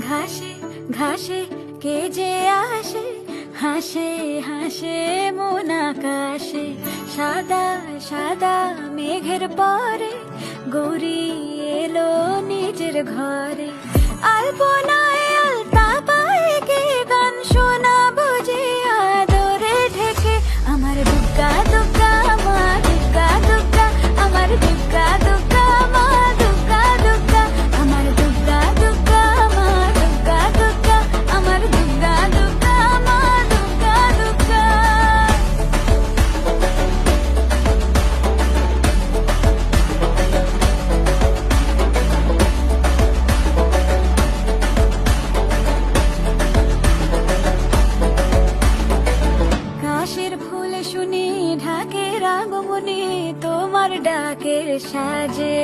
ঘাসে ঘাসে কে যে আসে, হাসে হাসে মন আকাশে। সাদা সাদা মেঘের পরে গৌরী এলো নিজের ঘরে। আলপনায় আলতা পায়ে কে গান শোনাবো যে আদরে ঢেকে। আমার দুগ্গা দুগ্গা মা দুগ্গা দুগ্গা, আমার দুগ্গা দুগ্গা মা দুগ্গা দুগ্গা, আমার দুগ্গা দুগ্গা মা দুগ্গা দুগ্গা, আমার দুগ্গা দুগ্গা মা দুগ্গা দুগ্গা। কাশের ফুল শুনি ঢাকের আগমনে, তোমার ডাকের সাজে